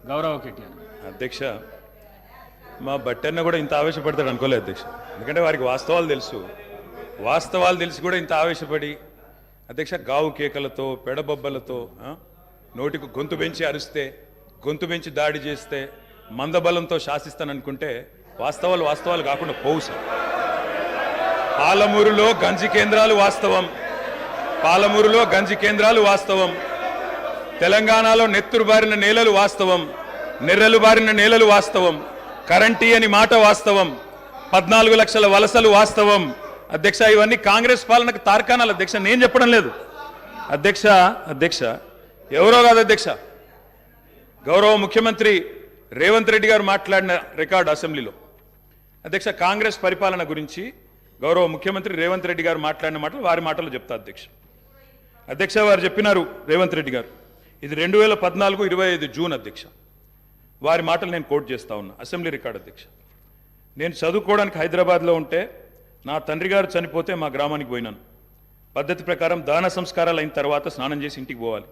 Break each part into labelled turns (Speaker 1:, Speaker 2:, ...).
Speaker 1: గౌరవ కేటీఆర్
Speaker 2: అధ్యక్ష, మా బట్టన్న కూడా ఇంత ఆవేశపడతాడు అనుకోలేదు అధ్యక్ష. ఎందుకంటే వారికి వాస్తవాలు తెలిసి కూడా ఇంత ఆవేశపడి అధ్యక్ష గావు కేకలతో పెడబొబ్బలతో నోటికి గొంతు పెంచి అరిస్తే, గొంతు పెంచి దాడి చేస్తే, మందబలంతో శాసిస్తాననుకుంటే వాస్తవాలు కాకుండా పోవు సార్. పాలమూరులో గంజి కేంద్రాలు వాస్తవం, తెలంగాణలో నెత్తురు బారిన నేలలు వాస్తవం, నెర్రలు బారిన నేలలు వాస్తవం, కరెంటీ అని మాట వాస్తవం, 14 లక్షల వలసలు వాస్తవం. అధ్యక్ష, ఇవన్నీ కాంగ్రెస్ పాలనకు తార్కాణాలు అధ్యక్ష, నేను చెప్పడం లేదు అధ్యక్ష. ఎవరో కాదు అధ్యక్ష, గౌరవ ముఖ్యమంత్రి రేవంత్ రెడ్డి గారు మాట్లాడిన రికార్డు అసెంబ్లీలో అధ్యక్ష, కాంగ్రెస్ పరిపాలన గురించి గౌరవ ముఖ్యమంత్రి రేవంత్ రెడ్డి గారు మాట్లాడిన మాటలు వారి మాటలు చెప్తా అధ్యక్ష. వారు చెప్పినారు రేవంత్ రెడ్డి గారు, ఇది 2014 25 జూన్ అధ్యక్ష. వారి మాటలు నేను కోట్ చేస్తా ఉన్నా, అసెంబ్లీ రికార్డ్ అధ్యక్ష. నేను చదువుకోవడానికి హైదరాబాద్లో ఉంటే నా తండ్రి గారు చనిపోతే మా గ్రామానికి పోయినాను. పద్ధతి ప్రకారం దాన సంస్కారాలు అయిన తర్వాత స్నానం చేసి ఇంటికి పోవాలి.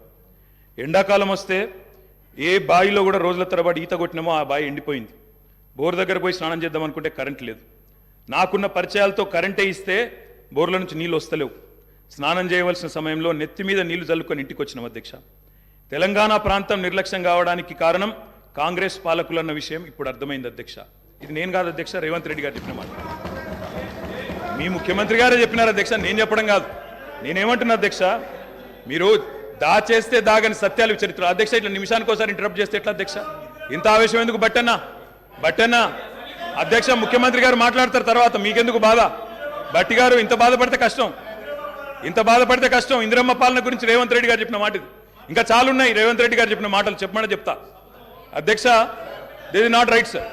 Speaker 2: ఎండాకాలం వస్తే ఏ బావిలో కూడా రోజుల తరబడి ఈత కొట్టినామో ఆ బావి ఎండిపోయింది. బోర్ దగ్గర పోయి స్నానం చేద్దాం అనుకుంటే కరెంట్ లేదు. నాకున్న పరిచయాలతో కరెంటే ఇస్తే బోర్ల నుంచి నీళ్ళు వస్తలేవు. స్నానం చేయవలసిన సమయంలో నెత్తి మీద నీళ్లు చల్లుకొని ఇంటికి వచ్చినాం అధ్యక్ష. తెలంగాణ ప్రాంతం నిర్లక్ష్యం కావడానికి కారణం కాంగ్రెస్ పాలకులన్న విషయం ఇప్పుడు అర్థమైంది అధ్యక్ష. ఇది నేను కాదు అధ్యక్ష, రేవంత్ రెడ్డి గారు చెప్పిన మాట. మీ ముఖ్యమంత్రి గారే చెప్పినారు అధ్యక్ష, నేను చెప్పడం కాదు. నేనేమంటున్నా అధ్యక్ష, మీరు దాచేస్తే దాగని సత్యాలు చరిత్ర అధ్యక్ష. ఇట్లా నిమిషానికి ఒకసారి ఇంటరప్ట్ చేస్తే ఎట్లా అధ్యక్ష? ఇంత ఆవేశం ఎందుకు? బట్టన్నా అధ్యక్ష, ముఖ్యమంత్రి గారు మాట్లాడతారు తర్వాత, మీకెందుకు బాధ? బట్టి గారు ఇంత బాధపడితే కష్టం. ఇందిరమ్మ పాలన గురించి రేవంత్ రెడ్డి గారు చెప్పిన మాట ఇది. ఇంకా చాలున్నాయి రేవంత్ రెడ్డి గారు చెప్పిన మాటలు, చెప్పమని చెప్తా అధ్యక్ష. This is not right sir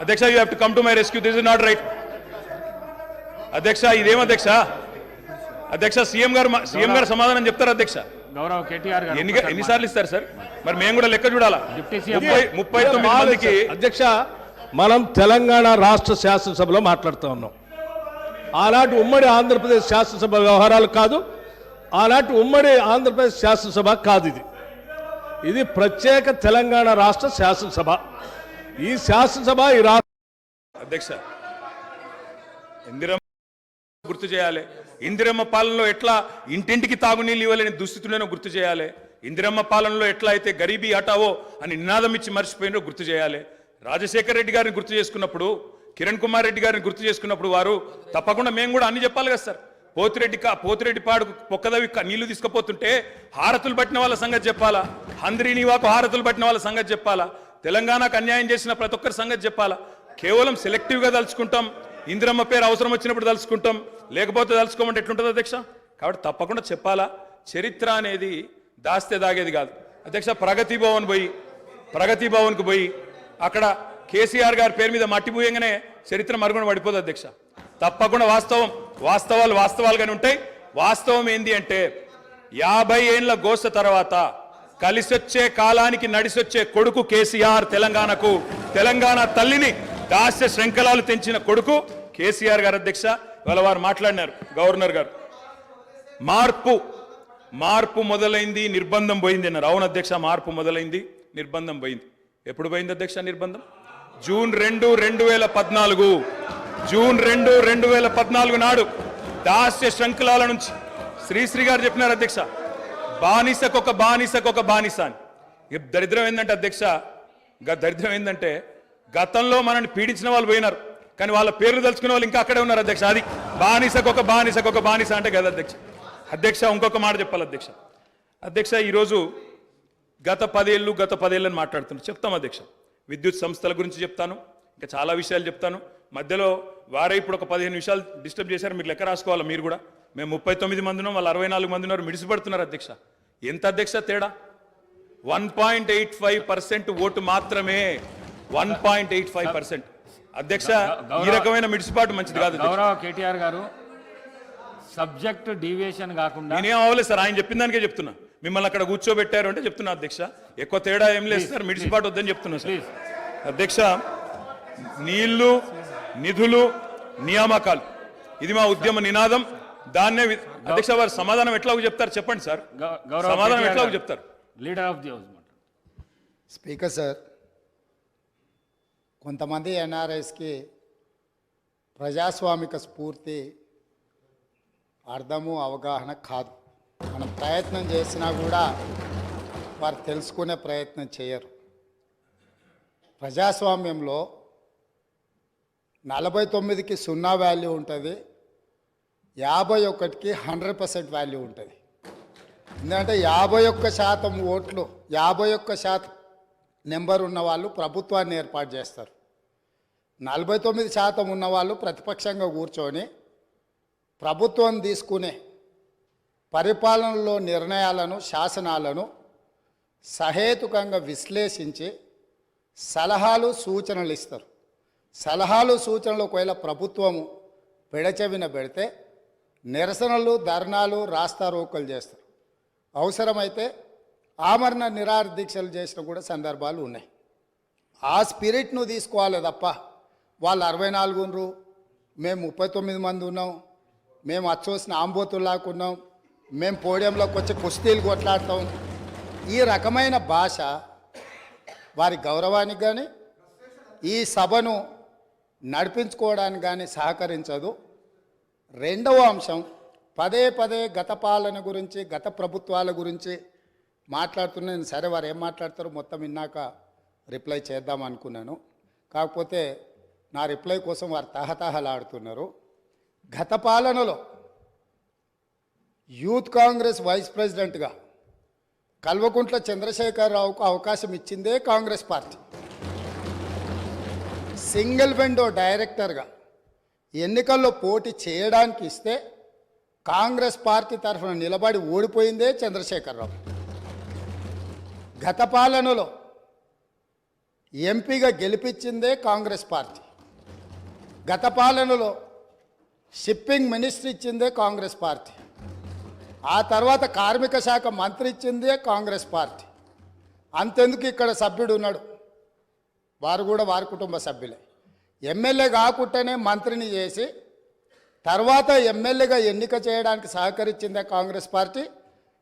Speaker 2: అధ్యక్ష, you have to come to my rescue. This is not right అధ్యక్ష. ఇదేం అధ్యక్ష? సీఎం గారు సమాధానం చెప్తారు అధ్యక్ష.
Speaker 1: గౌరవ కేటీఆర్ గారు
Speaker 2: ఎన్నిసార్లు ఇస్తారు సార్? మరి మేము కూడా లెక్క చూడాలా? 39 మందికి
Speaker 3: అధ్యక్ష, మనం తెలంగాణ రాష్ట్ర శాసనసభలో మాట్లాడుతూ ఉన్నాం. ఆనాటి ఉమ్మడి ఆంధ్రప్రదేశ్ శాసనసభ వ్యవహారాలు కాదు, ఆనాటి ఉమ్మడి ఆంధ్రప్రదేశ్ శాసనసభ కాదు. ఇది ప్రత్యేక తెలంగాణ రాష్ట్ర శాసనసభ. ఈ శాసనసభ ఈ రాష్ట్ర
Speaker 2: అధ్యక్ష ఇందిరమ్మ గుర్తు చేయాలి. ఇందిరమ్మ పాలనలో ఎట్లా ఇంటింటికి తాగునీళ్ళు ఇవ్వాలని దుస్థితులను గుర్తు చేయాలి. ఇందిరమ్మ పాలనలో ఎట్లా అయితే గరీబీ హటావో అని నినాదం ఇచ్చి మర్చిపోయినో గుర్తు చేయాలి. రాజశేఖర్ రెడ్డి గారిని గుర్తు చేసుకున్నప్పుడు, కిరణ్ కుమార్ రెడ్డి గారిని గుర్తు చేసుకున్నప్పుడు వారు తప్పకుండా మేము కూడా అన్ని చెప్పాలి కదా సార్. పోతిరెడ్డి పాడుకు పొక్కదవి నీళ్లు తీసుకుపోతుంటే హారతులు పట్టిన వాళ్ళ సంగతి చెప్పాలా, హంద్రీనివాకు హారతులు పట్టిన వాళ్ళ సంగతి చెప్పాలా, తెలంగాణకు అన్యాయం చేసిన ప్రతి ఒక్కరి సంగతి చెప్పాలా. కేవలం సెలెక్టివ్గా తలుచుకుంటాం, ఇందిరమ్మ పేరు అవసరం వచ్చినప్పుడు తలుచుకుంటాం, లేకపోతే తలుచుకోమంటే ఎట్లుంటుంది అధ్యక్ష? కాబట్టి తప్పకుండా చెప్పాలా. చరిత్ర అనేది దాస్తే దాగేది కాదు అధ్యక్ష. ప్రగతి భవన్కు పోయి అక్కడ కేసీఆర్ గారి పేరు మీద మట్టి పూయంగానే చరిత్ర మరుగున పడిపోదు అధ్యక్ష. తప్పకుండా వాస్తవాలుగానే ఉంటాయి. వాస్తవం ఏంది అంటే 50 ఏళ్ల గోస తర్వాత కలిసొచ్చే కాలానికి నడిసొచ్చే కొడుకు కేసీఆర్. తెలంగాణ తల్లిని దాస్య శృంఖలాలు తెంచిన కొడుకు కేసీఆర్ గారు అధ్యక్ష. ఇవాళ వారు మాట్లాడినారు గవర్నర్ గారు, మార్పు మొదలైంది, నిర్బంధం పోయింది అన్నారు. అవును అధ్యక్ష, మార్పు మొదలైంది, నిర్బంధం పోయింది. ఎప్పుడు పోయింది అధ్యక్ష నిర్బంధం? జూన్ 2, 2014 నాడు దాస్య శృంఖలాల నుంచి శ్రీశ్రీ గారు చెప్పినారు అధ్యక్ష, బానిసకొక బానిస అని. దరిద్రం ఏంటంటే అధ్యక్ష, గతంలో మనల్ని పీడించిన వాళ్ళు పోయినారు, కానీ వాళ్ళ పేర్లు తలుచుకునే వాళ్ళు ఇంకా అక్కడే ఉన్నారు అధ్యక్ష. అది బానిసకొక బానిస అంటే కదా అధ్యక్ష. ఇంకొక మాట చెప్పాలి అధ్యక్ష. ఈరోజు గత 10 ఏళ్ళని మాట్లాడుతున్నారు, చెప్తాం అధ్యక్ష. విద్యుత్ సంస్థల గురించి చెప్తాను, ఇంకా చాలా విషయాలు చెప్తాను. మధ్యలో వారే ఇప్పుడు ఒక 15 నిమిషాలు డిస్టర్బ్ చేశారు, మీరు లెక్క రాసుకోవాలి. మీరు కూడా మేము 39 మంది ఉన్నాం, వాళ్ళు 64 మంది ఉన్నారు, మిడిసిపడుతున్నారు అధ్యక్ష. ఎంత అధ్యక్ష తేడా? 1.85% ఓటు మాత్రమే, 1.85% అధ్యక్ష. ఈ రకమైన మిడిసిపాటు మంచిది కాదు.
Speaker 1: గౌరవ కేటీఆర్ గారు, సబ్జెక్ట్ డీవియేషన్ కాకుండా
Speaker 2: నేనేం అవ్వలేదు సార్, ఆయన చెప్పిన దానికే చెప్తున్నా. మిమ్మల్ని అక్కడ కూర్చోబెట్టారు అంటే చెప్తున్నా అధ్యక్ష. ఎక్కువ తేడా ఏం లేదు సార్, మిడిసిపాటు వద్దని చెప్తున్నా సార్ అధ్యక్ష. నీళ్లు, నిధులు, నియామకాలు, ఇది మా ఉద్యమ నినాదం. దాన్నే అధ్యక్ష వారు సమాధానం ఎట్లాగో చెప్తారు చెప్పండి సార్. సమాధానం ఎట్లాగో చెప్తారు?
Speaker 1: Leader of the house
Speaker 4: speaker sir, కొంతమంది ఎన్ఆర్ఐస్కి ప్రజాస్వామిక స్ఫూర్తి అర్థము అవగాహన కాదు. మనం ప్రయత్నం చేసినా కూడా వారు తెలుసుకునే ప్రయత్నం చేయరు. ప్రజాస్వామ్యంలో 49కి 0 వాల్యూ ఉంటుంది, 51కి 100% వాల్యూ ఉంటుంది. ఎందుకంటే 51% ఓట్లు, 51% నెంబర్ ఉన్న వాళ్ళు ప్రభుత్వాన్ని ఏర్పాటు చేస్తారు. 49% ఉన్నవాళ్ళు ప్రతిపక్షంగా కూర్చొని ప్రభుత్వం తీసుకునే పరిపాలనలో నిర్ణయాలను, శాసనాలను సహేతుకంగా విశ్లేషించి సలహాలు సూచనలు ఇస్తారు. సలహాలు సూచనలు ఒకవేళ ప్రభుత్వము పెడచెవిన పెడితే నిరసనలు, ధర్నాలు, రాస్తారోకలు చేస్తారు. అవసరమైతే ఆమరణ నిరాహార దీక్షలు చేసిన కూడా సందర్భాలు ఉన్నాయి. ఆ స్పిరిట్ను తీసుకోవాలి తప్ప వాళ్ళు 64 ఉన్నారు, మేము 39 మంది ఉన్నాం, మేము అచ్చోసిన ఆంబోతుల్లాకున్నాం, మేము పోడియంలోకి వచ్చి కుస్తీలు కొట్లాడతాం, ఈ రకమైన భాష వారి గౌరవానికి కానీ ఈ సభను నడిపించుకోవడానికి కానీ సహకరించదు. రెండవ అంశం, పదే పదే గత పాలన గురించి, గత ప్రభుత్వాల గురించి మాట్లాడుతున్నాను. సరే, వారు ఏం మాట్లాడతారో మొత్తం విన్నాక రిప్లై చేద్దాం అనుకున్నాను. కాకపోతే నా రిప్లై కోసం వారు తహతహలాడుతున్నారు. గత పాలనలో యూత్ కాంగ్రెస్ వైస్ ప్రెసిడెంట్గా కల్వకుంట్ల చంద్రశేఖరరావుకు అవకాశం ఇచ్చిందే కాంగ్రెస్ పార్టీ. సింగిల్ విండో డైరెక్టర్గా ఎన్నికల్లో పోటీ చేయడానికి ఇస్తే కాంగ్రెస్ పార్టీ తరఫున నిలబడి ఓడిపోయిందే చంద్రశేఖరరావు. గత పాలనలో ఎంపీగా గెలిపించిందే కాంగ్రెస్ పార్టీ. గత పాలనలో షిప్పింగ్ మినిస్టర్ ఇచ్చిందే కాంగ్రెస్ పార్టీ. ఆ తర్వాత కార్మిక శాఖ మంత్రి ఇచ్చిందే కాంగ్రెస్ పార్టీ. అంతెందుకు ఇక్కడ సభ్యుడు ఉన్నాడు, వారు కూడా వారి కుటుంబ సభ్యులే. ఎమ్మెల్యే కాకుండానే మంత్రిని చేసి తర్వాత ఎమ్మెల్యేగా ఎన్నిక చేయడానికి సహకరించిందే కాంగ్రెస్ పార్టీ.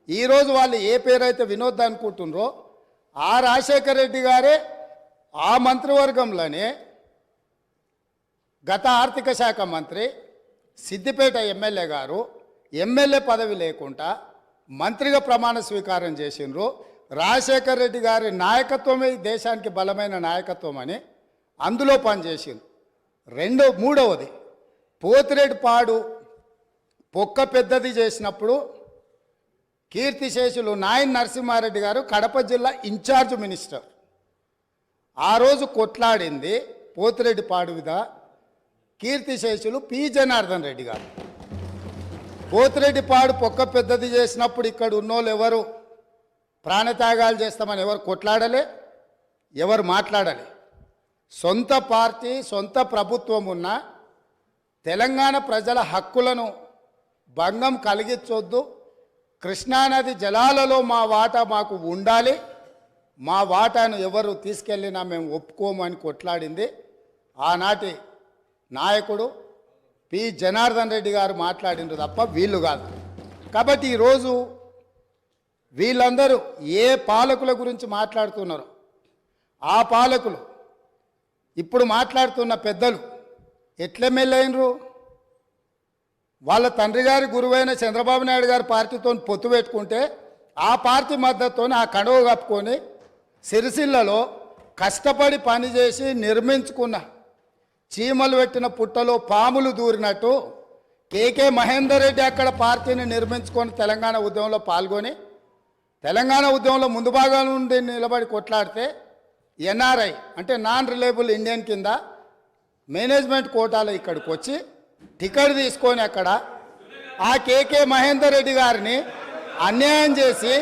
Speaker 4: ఈరోజు వాళ్ళు ఏ పేరైతే వినోద్ అనుకుంటున్నారో ఆ రాజశేఖర రెడ్డి గారే ఆ మంత్రివర్గంలోనే గత ఆర్థిక శాఖ మంత్రి, సిద్దిపేట ఎమ్మెల్యే గారు ఎమ్మెల్యే పదవి లేకుండా మంత్రిగా ప్రమాణ స్వీకారం చేసిండ్రు. రాజశేఖర రెడ్డి గారి నాయకత్వమే దేశానికి బలమైన నాయకత్వం అని అందులో పనిచేసిండ్రు. మూడవది, పోతిరెడ్డిపాడు పొక్క పెద్దది చేసినప్పుడు కీర్తిశేషులు నాయన్ నరసింహారెడ్డి గారు కడప జిల్లా ఇన్ఛార్జ్ మినిస్టర్. ఆ రోజు కొట్లాడింది పోతిరెడ్డిపాడు మీద కీర్తిశేషులు పి జనార్దన్ రెడ్డి గారు. పోతిరెడ్డిపాడు పొక్క పెద్దది చేసినప్పుడు ఇక్కడ ఉన్నోళ్ళు ఎవరు ప్రాణత్యాగాలు చేస్తామని ఎవరు కొట్లాడలే, ఎవరు మాట్లాడలే. సొంత పార్టీ, సొంత ప్రభుత్వం ఉన్న తెలంగాణ ప్రజల హక్కులను భంగం కలిగించొద్దు, కృష్ణానది జలాలలో మా వాటా మాకు ఉండాలి, మా వాటాను ఎవరు తీసుకెళ్ళినా మేము ఒప్పుకోము అని కొట్లాడింది ఆనాటి నాయకుడు పి జనార్దన్ రెడ్డి గారు మాట్లాడిండ్రు తప్ప వీళ్ళు కాదు. కాబట్టి ఈరోజు వీళ్ళందరూ ఏ పాలకుల గురించి మాట్లాడుతున్నారు, ఆ పాలకులు ఇప్పుడు మాట్లాడుతున్న పెద్దలు ఎట్లెమ్మెల్యేనరు? వాళ్ళ తండ్రి గారి గురువైన చంద్రబాబు నాయుడు గారి పార్టీతో పొత్తు పెట్టుకుంటే ఆ పార్టీ మద్దతుతో ఆ కడువ కప్పుకొని సిరిసిల్లలో కష్టపడి పనిచేసి నిర్మించుకున్న చీమలు పెట్టిన పుట్టలో పాములు దూరినట్టు కేకే మహేందర్ రెడ్డి అక్కడ పార్టీని నిర్మించుకొని తెలంగాణ ఉద్యమంలో పాల్గొని తెలంగాణ ఉద్యమంలో ముందు భాగం నుండి నిలబడి కొట్లాడితే ఎన్ఆర్ఐ అంటే నాన్ రిలయబుల్ ఇండియన్ కింద మేనేజ్మెంట్ కోటాలో ఇక్కడికి వచ్చి టికెట్ తీసుకొని అక్కడ ఆ కేకే మహేందర్ రెడ్డి గారిని అన్యాయం చేసి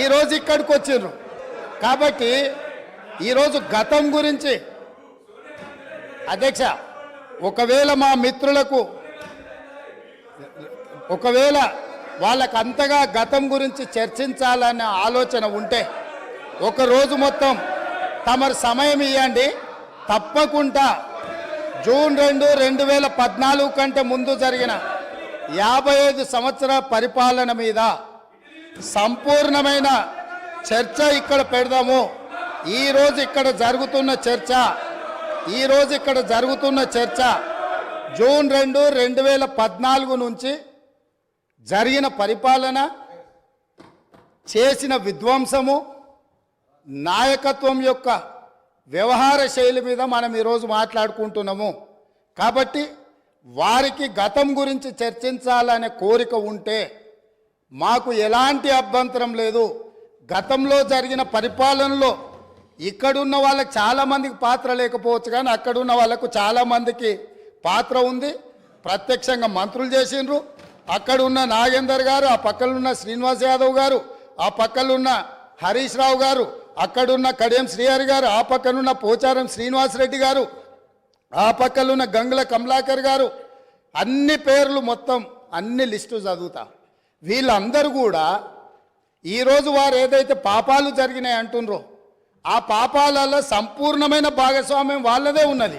Speaker 4: ఈరోజు ఇక్కడికి వచ్చిండ్రు. కాబట్టి ఈరోజు గతం గురించి అధ్యక్ష, ఒకవేళ మా మిత్రులకు వాళ్ళకు అంతగా గతం గురించి చర్చించాలనే ఆలోచన ఉంటే ఒకరోజు మొత్తం తమరు సమయం ఇవ్వండి. తప్పకుండా జూన్ 2, 2014 కంటే ముందు జరిగిన 55 సంవత్సరాల పరిపాలన మీద సంపూర్ణమైన చర్చ ఇక్కడ పెడదాము. ఈరోజు ఇక్కడ జరుగుతున్న చర్చ జూన్ 2, 2014 నుంచి జరిగిన పరిపాలన, చేసిన విధ్వంసము, నాయకత్వం యొక్క వ్యవహార శైలి మీద మనం ఈరోజు మాట్లాడుకుంటున్నాము. కాబట్టి వారికి గతం గురించి చర్చించాలనే కోరిక ఉంటే మాకు ఎలాంటి అభ్యంతరం లేదు. గతంలో జరిగిన పరిపాలనలో ఇక్కడున్న వాళ్ళకి చాలామందికి పాత్ర లేకపోవచ్చు, కానీ అక్కడున్న వాళ్ళకు చాలామందికి పాత్ర ఉంది. ప్రత్యక్షంగా మంత్రులు చేసిండ్రు. అక్కడున్న నాగేందర్ గారు, ఆ పక్కనున్న శ్రీనివాస్ యాదవ్ గారు, ఆ పక్కనున్న హరీష్ రావు గారు, అక్కడున్న కడియం శ్రీహరి గారు, ఆ పక్కనున్న పోచారం శ్రీనివాసరెడ్డి గారు, ఆ పక్కనున్న గంగుల కమలాకర్ గారు, అన్ని పేర్లు మొత్తం అన్ని లిస్టు చదువుతా. వీళ్ళందరూ కూడా ఈరోజు వారు ఏదైతే పాపాలు జరిగినాయి అంటుండ్రో ఆ పాపాలలో సంపూర్ణమైన భాగస్వామ్యం వాళ్ళదే ఉన్నది.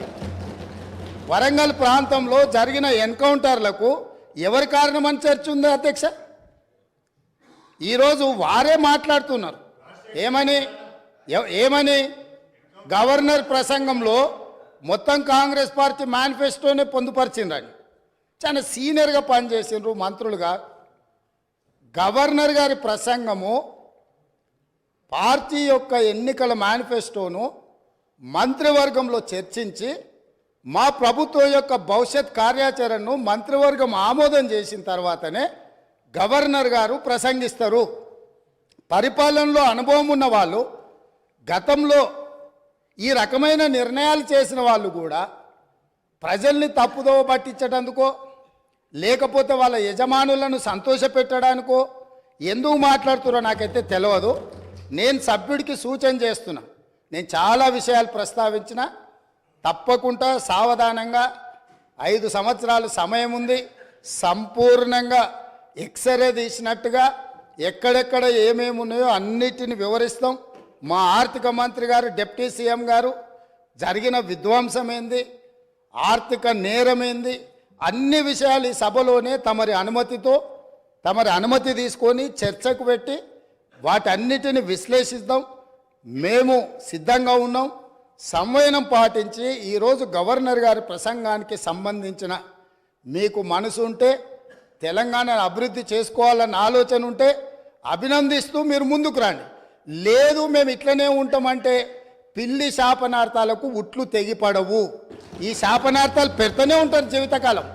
Speaker 4: వరంగల్ ప్రాంతంలో జరిగిన ఎన్కౌంటర్లకు ఎవరి కారణమని చర్చ ఉంది అధ్యక్ష? ఈరోజు వారే మాట్లాడుతున్నారు. ఏమని గవర్నర్ ప్రసంగంలో మొత్తం కాంగ్రెస్ పార్టీ మేనిఫెస్టోనే పొందుపరిచిండ్రని చాలా సీనియర్గా పనిచేసిండ్రు మంత్రులుగా. గవర్నర్ గారి ప్రసంగము పార్టీ యొక్క ఎన్నికల మేనిఫెస్టోను మంత్రివర్గంలో చర్చించి మా ప్రభుత్వం యొక్క భవిష్యత్ కార్యాచరణను మంత్రివర్గం ఆమోదం చేసిన తర్వాతనే గవర్నర్ గారు ప్రసంగిస్తారు. పరిపాలనలో అనుభవం ఉన్న వాళ్ళు, గతంలో ఈ రకమైన నిర్ణయాలు చేసిన వాళ్ళు కూడా ప్రజల్ని తప్పుదోవ పట్టించడానికో లేకపోతే వాళ్ళ యజమానులను సంతోషపెట్టడానికో ఎందుకు మాట్లాడుతున్నారో నాకైతే తెలియదు. నేను సభ్యుడికి సూచన చేస్తున్నా. నేను చాలా విషయాలు ప్రస్తావించిన, తప్పకుండా సావధానంగా 5 సంవత్సరాలు సమయం ఉంది. సంపూర్ణంగా ఎక్స్రే తీసినట్టుగా ఎక్కడెక్కడ ఏమేమి ఉన్నాయో అన్నిటిని వివరిస్తాం. మా ఆర్థిక మంత్రి గారు, డిప్యూటీ సీఎం గారు జరిగిన విధ్వంసం ఏంది, ఆర్థిక నేరం ఏంది, అన్ని విషయాలు ఈ సభలోనే తమరి అనుమతి తీసుకొని చర్చకు పెట్టి వాటన్నిటిని విశ్లేషిద్దాం. మేము సిద్ధంగా ఉన్నాం. సంవయనం పాటించి ఈరోజు గవర్నర్ గారి ప్రసంగానికి సంబంధించిన మీకు మనసు ఉంటే, తెలంగాణను అభివృద్ధి చేసుకోవాలన్న ఆలోచన ఉంటే అభినందిస్తూ మీరు ముందుకు రండి. లేదు మేము ఇట్లనే ఉంటామంటే పిల్లి శాపనార్థాలకు ఉట్లు తెగిపడవు. ఈ శాపనార్థాలు పెడుతూనే ఉంటారు జీవితకాలం.